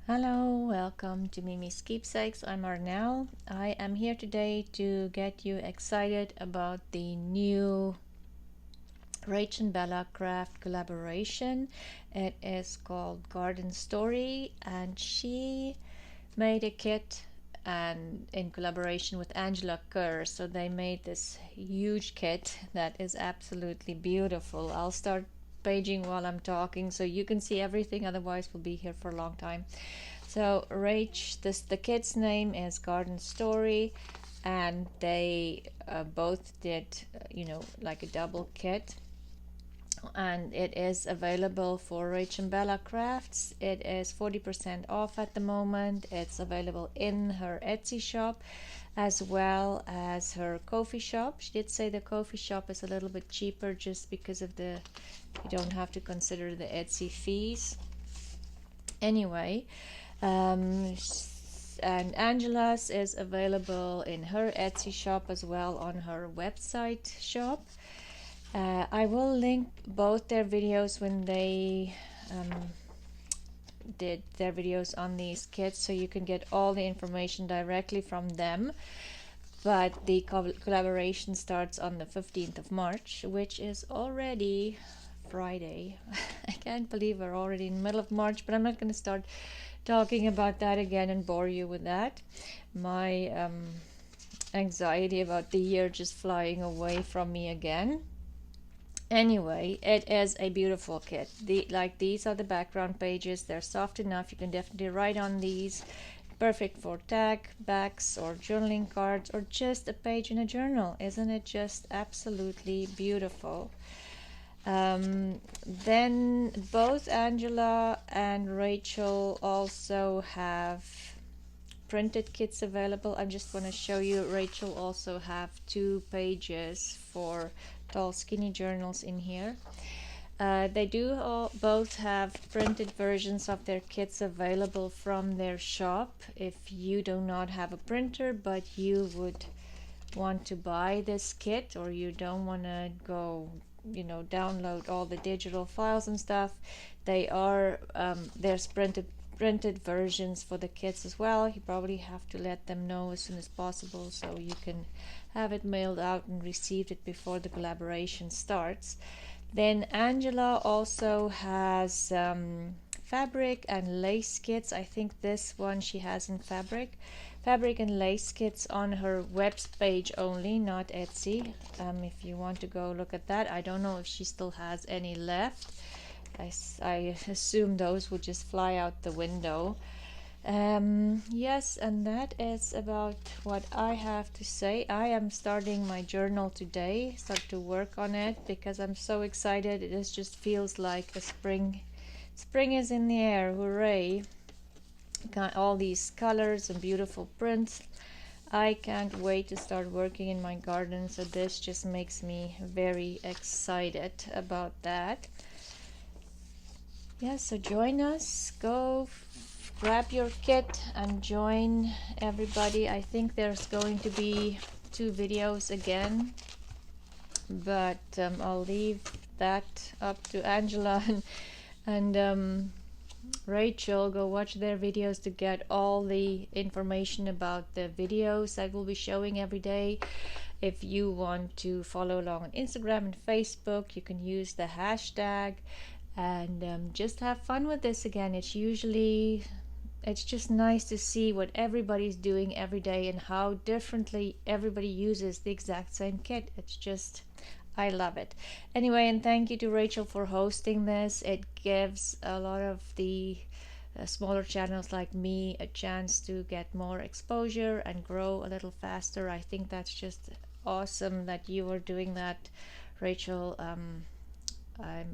Hello, welcome to Miemie's Keepsakes. I'm Arnell. I am here today to get you excited about the new Rach and Bella craft collaboration. It is called Garden Story, and she made a kit and in collaboration with Kerr. So they made this huge kit that is absolutely beautiful. I'll start paging while I'm talking so you can see everything, otherwise we'll be here for a long time. So the kid's name is Garden Story, and they both did like a double kit, and it is available for Rach and Bella Crafts. It is 40% off at the moment. It's available in her Etsy shop as well as her Ko-fi shop. She did say the Ko-fi shop is a little bit cheaper just because of you don't have to consider the Etsy fees. Anyway, and Angela's is available in her Etsy shop as well on her website shop. I will link both their videos when they did their videos on these kits, so you can get all the information directly from them. But the collaboration starts on the 15th of March, which is already Friday. I can't believe we're already in the middle of March, but I'm not going to start talking about that again and bore you with that. My anxiety about the year just flying away from me again. Anyway, it is a beautiful kit. These are the background pages. They're soft enough. You can definitely write on these. Perfect for tag backs or journaling cards or just a page in a journal. Isn't it just absolutely beautiful? Then both Angela and Rachel also have printed kits available. I'm just going to show you. Rachel also have 2 pages for tall skinny journals in here. They do both have printed versions of their kits available from their shop. If you do not have a printer but you would want to buy this kit, or you don't want to go download all the digital files and stuff, there's printed versions for the kits as well. You probably have to let them know as soon as possible so you can have it mailed out and received it before the collaboration starts. Then Angela also has fabric and lace kits. I think this one she has in fabric and lace kits on her web page only, not Etsy. If you want to go look at that, I don't know if she still has any left. I assume those would just fly out the window. Yes, and that is about what I have to say. I am starting my journal today, start to work on it because I'm so excited. It just feels like a spring is in the air. Hooray! Got all these colors and beautiful prints. I can't wait to start working in my garden, so this just makes me very excited about that. Yeah, so join us, go grab your kit and join everybody. I think there's going to be 2 videos again, but I'll leave that up to Angela and Rachel. Go watch their videos to get all the information about the videos that we'll be showing every day. If you want to follow along on Instagram and Facebook, you can use the hashtag and just have fun with this again. It's just nice to see what everybody's doing every day and how differently everybody uses the exact same kit. I love it. Anyway, and thank you to Rachel for hosting this. It gives a lot of the smaller channels like me a chance to get more exposure and grow a little faster. I think that's just awesome that you are doing that, Rachel.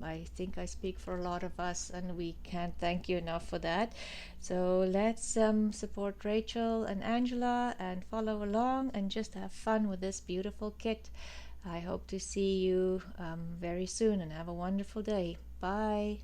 I think I speak for a lot of us, and we can't thank you enough for that. So let's support Rachel and Angela and follow along and just have fun with this beautiful kit. I hope to see you very soon, and have a wonderful day. Bye.